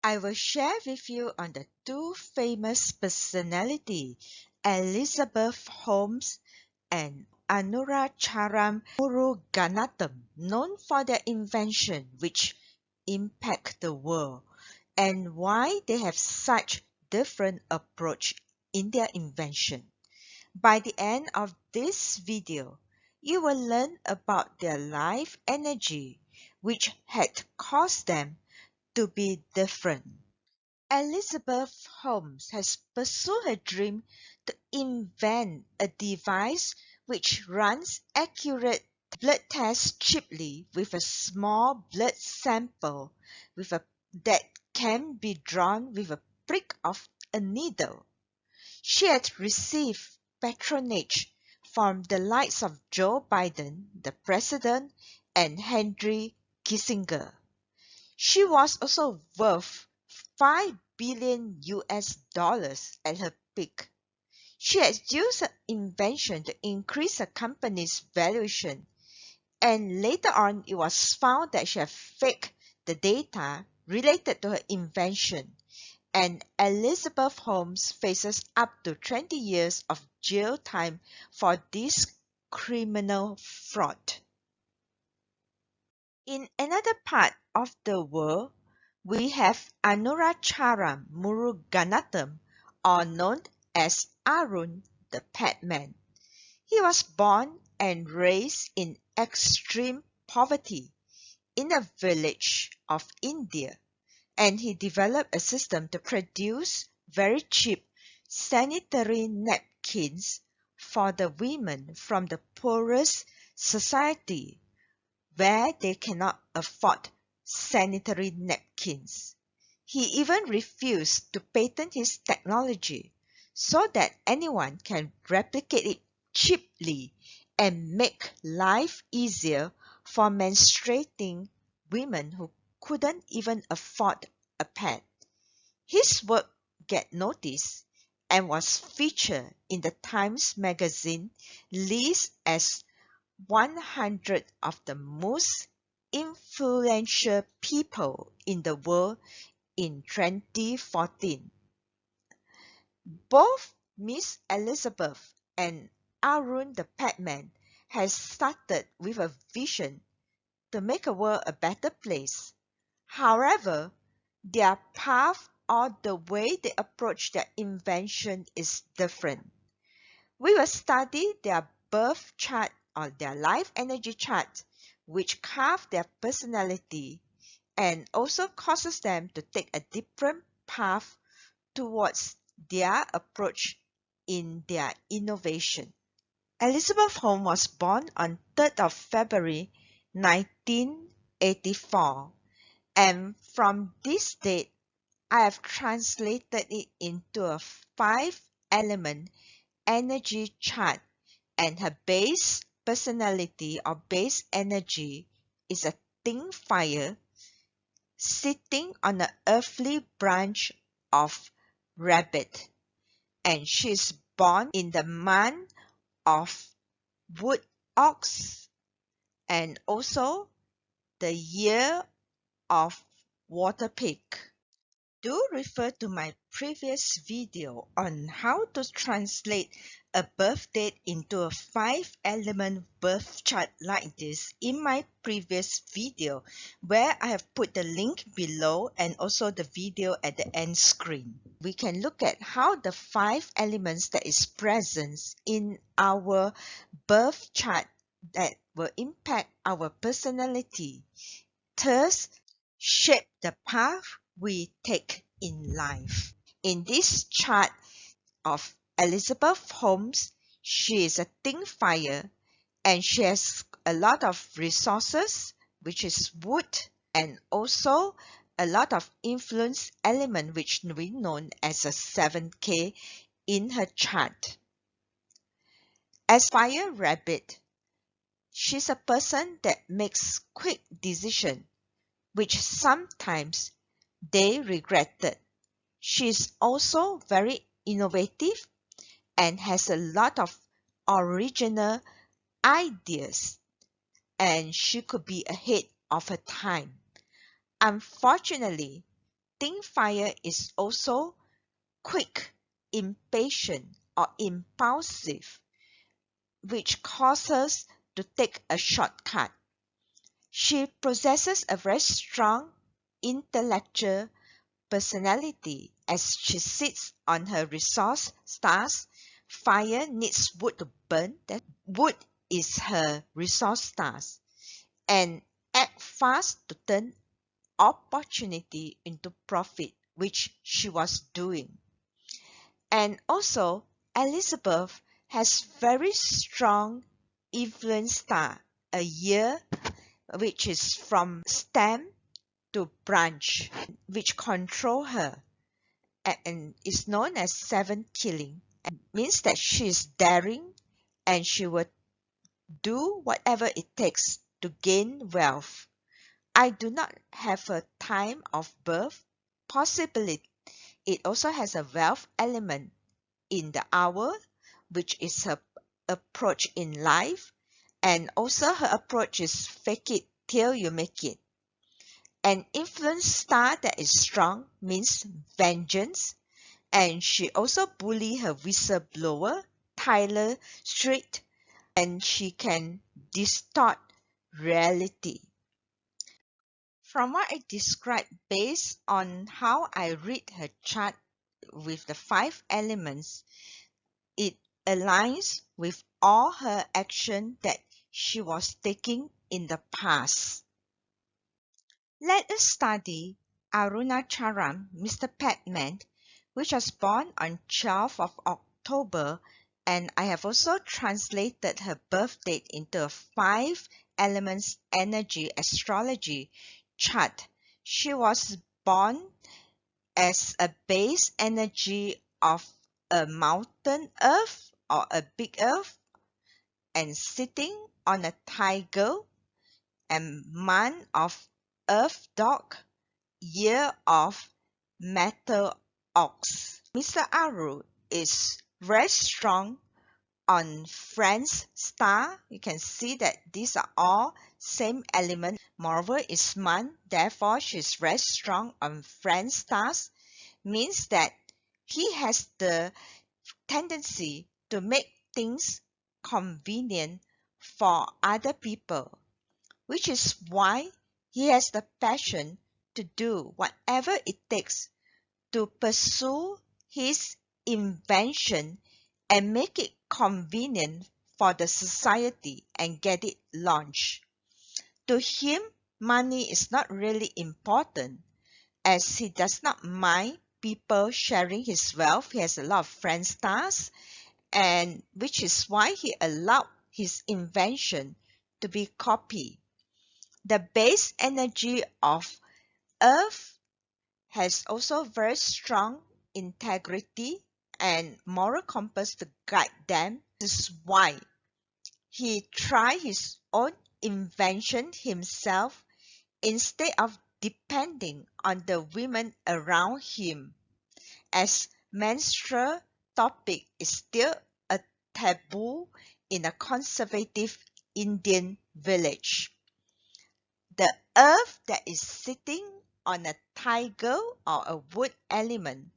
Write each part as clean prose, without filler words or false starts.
I will share with you on the two famous personalities, Elizabeth Holmes and Arunachalam Muruganantham, known for their invention which impact the world, and why they have such different approach in their invention. By the end of this video, you will learn about their life energy which had caused them to be different. Elizabeth Holmes has pursued her dream to invent a device which runs accurate blood tests cheaply with a small blood sample that can be drawn with a prick of a needle. She had received patronage from the likes of Joe Biden, the president, and Henry Kissinger. She was also worth 5 billion US dollars at her peak. She had used her invention to increase her company's valuation, and later on it was found that she had faked the data related to her invention, and Elizabeth Holmes faces up to 20 years of jail time for this criminal fraud. In another part of the world, we have Arunachalam Muruganantham, or known as Arun the Pad Man. He was born and raised in extreme poverty in a village of India, and he developed a system to produce very cheap sanitary napkins for the women from the poorest society where they cannot afford sanitary napkins. He even refused to patent his technology so that anyone can replicate it cheaply and make life easier for menstruating women who couldn't even afford a pad. His work get noticed and was featured in the Times magazine list as 100 of the most influential people in the world in 2014. Both Miss Elizabeth and Arun the Pad Man has started with a vision to make a world a better place. However, their path or the way they approach their invention is different. We will study their birth chart or their life energy chart, which carve their personality and also causes them to take a different path towards their approach in their innovation. Elizabeth Holmes was born on 3rd of February 1984, and from this date I have translated it into a 5-element energy chart, and her base personality or base energy is a thin fire sitting on an earthly branch of rabbit, and she is born in the month of wood ox and also the year of water pig. Do refer to my previous video on how to translate a birth date into a 5-element birth chart like this in my previous video, where I have put the link below and also the video at the end screen. We can look at how the 5 elements that is present in our birth chart that will impact our personality, thus shape the path we take in life. In this chart of Elizabeth Holmes, she is a thin fire and she has a lot of resources, which is wood, and also a lot of influence element, which we known as a 7K in her chart. As fire rabbit, she's a person that makes quick decisions, which sometimes they regretted. She is also very innovative and has a lot of original ideas, and she could be ahead of her time. Unfortunately, setting fire is also quick, impatient, or impulsive, which causes to take a shortcut. She possesses a very strong intellectual personality as she sits on her resource stars. Fire needs wood to burn. That wood is her resource stars, and act fast to turn opportunity into profit, which she was doing. And also, Elizabeth has very strong influence star, a year which is from stem to branch, which control her and is known as seven killing, and means that she is daring and she would do whatever it takes to gain wealth. I do not have a time of birth. Possibly it also has a wealth element in the hour, which is her approach in life, and also her approach is fake it till you make it. An influence star that is strong means vengeance, and she also bully her whistleblower, Tyler Street, and she can distort reality. From what I described based on how I read her chart with the five elements, it aligns with all her action that she was taking in the past. Let us study Arunachalam, Mr. Pad Man, which was born on 12th of October, and I have also translated her birth date into a 5 elements energy astrology chart. She was born as a base energy of a mountain earth or a big earth and sitting on a tiger and month of earth dog, year of metal ox. Mr. Aru is very strong on Friend's star. You can see that these are all same element. Moreover, is month, therefore she's very strong on Friend's stars. Means that he has the tendency to make things convenient for other people, which is why he has the passion to do whatever it takes to pursue his invention and make it convenient for the society and get it launched. To him, money is not really important as he does not mind people sharing his wealth. He has a lot of friend stars, and which is why he allowed his invention to be copied. The base energy of Earth has also very strong integrity and moral compass to guide them. This is why he tried his own invention himself instead of depending on the women around him, as menstrual topic is still a taboo in a conservative Indian village. The earth that is sitting on a tiger or a wood element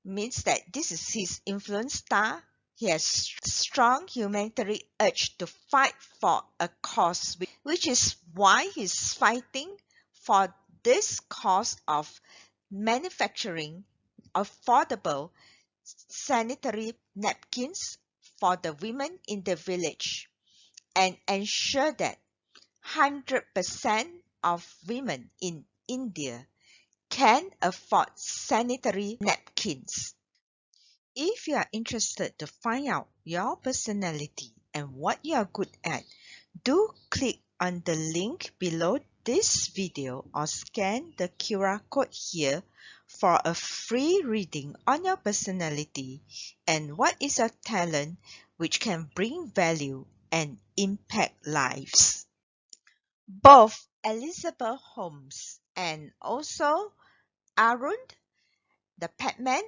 means that this is his influence star. He has strong humanitarian urge to fight for a cause, which is why he's fighting for this cause of manufacturing affordable sanitary napkins for the women in the village and ensure that 100% of women in India can afford sanitary napkins. If you are interested to find out your personality and what you are good at, do click on the link below this video or scan the QR code here for a free reading on your personality and what is your talent which can bring value and impact lives. Both Elizabeth Holmes and also Arun the Pad Man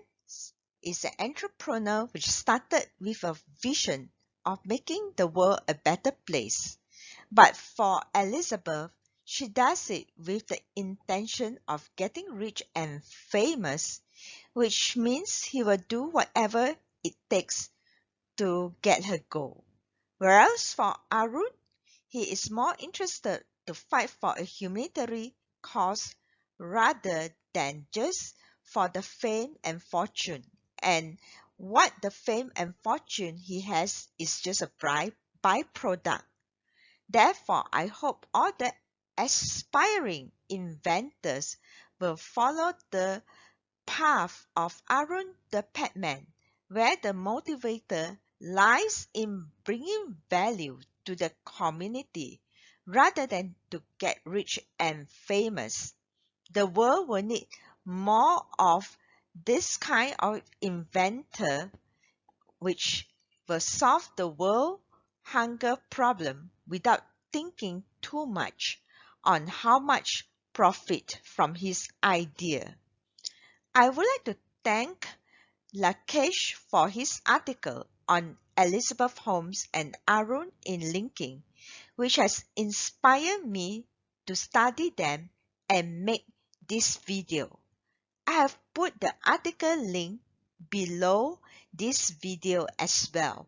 is an entrepreneur which started with a vision of making the world a better place. But for Elizabeth, She does it with the intention of getting rich and famous, which means he will do whatever it takes to get her goal. Whereas for Arun, he is more interested to fight for a humanitarian cause rather than just for the fame and fortune. And what the fame and fortune he has is just a byproduct. Therefore, I hope all the aspiring inventors will follow the path of Arun the Pad Man, where the motivator lies in bringing value to the community rather than to get rich and famous. The world will need more of this kind of inventor which will solve the world hunger problem without thinking too much on how much profit from his idea. I would like to thank Lakesh for his article on Elizabeth Holmes and Arun in linking, which has inspired me to study them and make this video. I have put the article link below this video as well.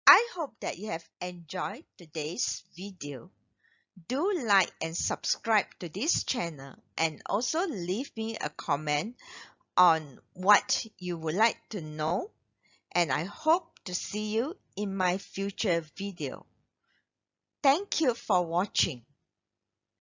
I hope that you have enjoyed today's video. Do like and subscribe to this channel and also leave me a comment on what you would like to know, and I hope to see you in my future video. Thank you for watching.